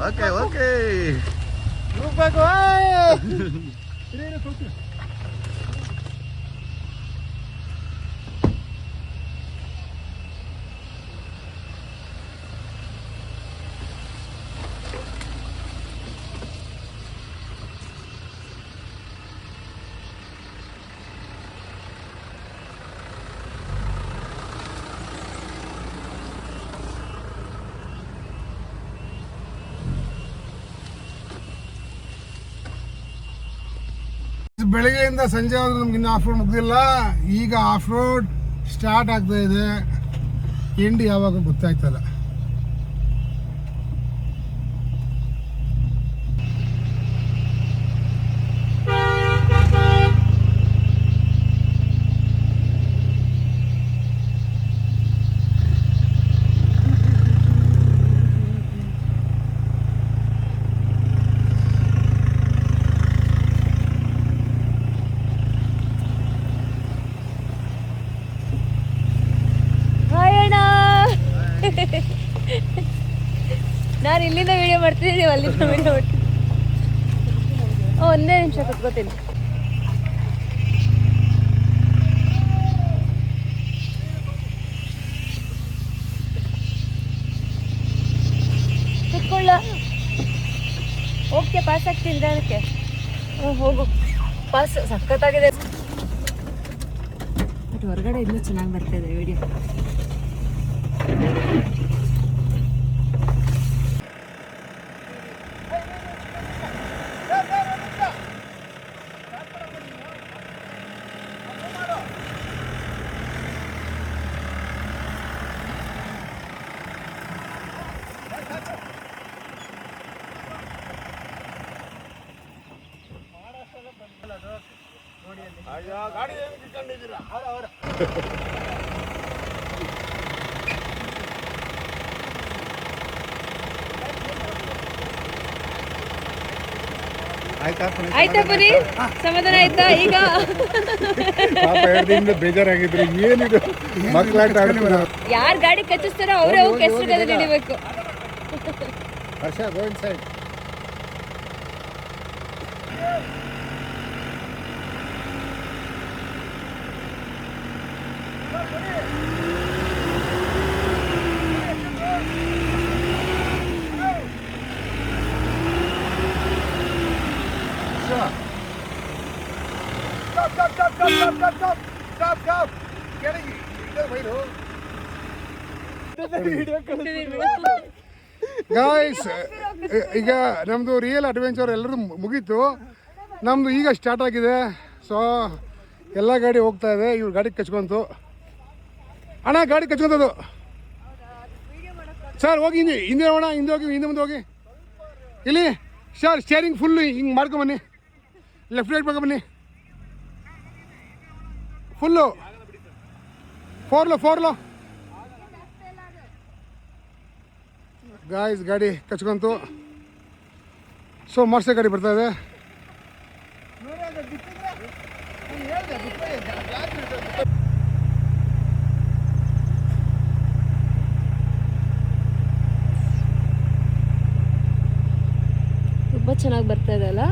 Okay okay ಬೆಳಗ್ಗೆಯಿಂದ ಸಂಜೆ ಆದ್ರೂ ನಮ್ಗೆ ಇನ್ನೂ ಆಫ್ ರೋಡ್ ಮುಗ್ದಿಲ್ಲ. ಈಗ ಆಫ್ ರೋಡ್ ಸ್ಟಾರ್ಟ್ ಆಗ್ತಾ ಇದೆ. ಎಂಡ್ ಯಾವಾಗ ಗೊತ್ತಾಯ್ತಲ್ಲ. ನಾನು ಇಲ್ಲಿಂದ ವಿಡಿಯೋ ಮಾಡ್ತಿದ್ದೀನಿ, ನೀವು ಅಲ್ಲಿಂದ ವಿಡಿಯೋ ಮಾಡ್ತೀನಿ. ಒಂದೇ ನಿಮಿಷ ಕುತ್ಕೋತೀನಿ. ಕುತ್ಕೊಳ್ಳ. ಓಕೆ, ಪಾಸ್ ಆಗ್ತೀನಿ ಅದಕ್ಕೆ. ಹೋಗು, ಪಾಸ್ ಸಖತ್ತಾಗಿದೆ. ಬಟ್ ಹೊರಗಡೆ ಇನ್ನೂ ಚೆನ್ನಾಗಿ ಬರ್ತಾಯಿದೆ ವಿಡಿಯೋ. ಆಯ್ತಾ ಪುರಿ? ಸಮಾಧಾನ ಆಯ್ತಾ? ಈಗ ಬೇಜಾರಾಗಿದ್ರು. ಏನಿದು ಮಕ್ಕಳಾಟ ಆಡ್ತಾರೆ. ಯಾರು ಗಾಡಿ ಕಚ್ಚಿಸ್ತಾರೋ ಅವರೇ ಹೋಗಿ ಕೆಸರು ಗದೆ ಹಿಡಿಬೇಕು. ಹರ್ಷ, ಗೋ ಇನ್ಸೈಡ್. ಗಾಯ್ಸ್, ಈಗ ನಮ್ಮದು ರಿಯಲ್ ಅಡ್ವೆಂಚರ್ ಎಲ್ಲರೂ ಮುಗೀತು. ನಮ್ಮದು ಈಗ ಸ್ಟಾರ್ಟ್ ಆಗಿದೆ. ಸೊ ಎಲ್ಲ ಗಾಡಿ ಹೋಗ್ತಾ ಇದೆ. ಇವ್ರು ಗಾಡಿ ಕಚ್ಕೊಂತು. ಅಣ್ಣ ಗಾಡಿ ಕಚ್ಕೊಂತದ್ದು ಸರ್. ಹೋಗಿ ಹಿಂದೆ ಹೋಗೋಣ. ಹಿಂದೆ ಹೋಗಿ, ಹಿಂದೆ ಮುಂದೆ ಹೋಗಿ. ಇಲ್ಲಿ ಸರ್ ಸ್ಟೇರಿಂಗ್ ಫುಲ್ಲು ಹಿಂಗೆ ಮಾಡ್ಕೊಂಬನ್ನಿ. ಲೆಫ್ಟ್ ರೈಟ್ ಮಾಡ್ಕೊಂಬನ್ನಿ. ಫುಲ್ಲು ಫೋರ್ಲು ಗಾಯ್ಸ್ ಗಾಡಿ ಕಚ್ಕೊಂತು. ಸೊ ಮೋಟರ್ ಗಾಡಿ ಬರ್ತಾ ಇದೆ. ತುಂಬ ಚೆನ್ನಾಗಿ ಬರ್ತಾ ಇದೆ ಅಲ್ಲ.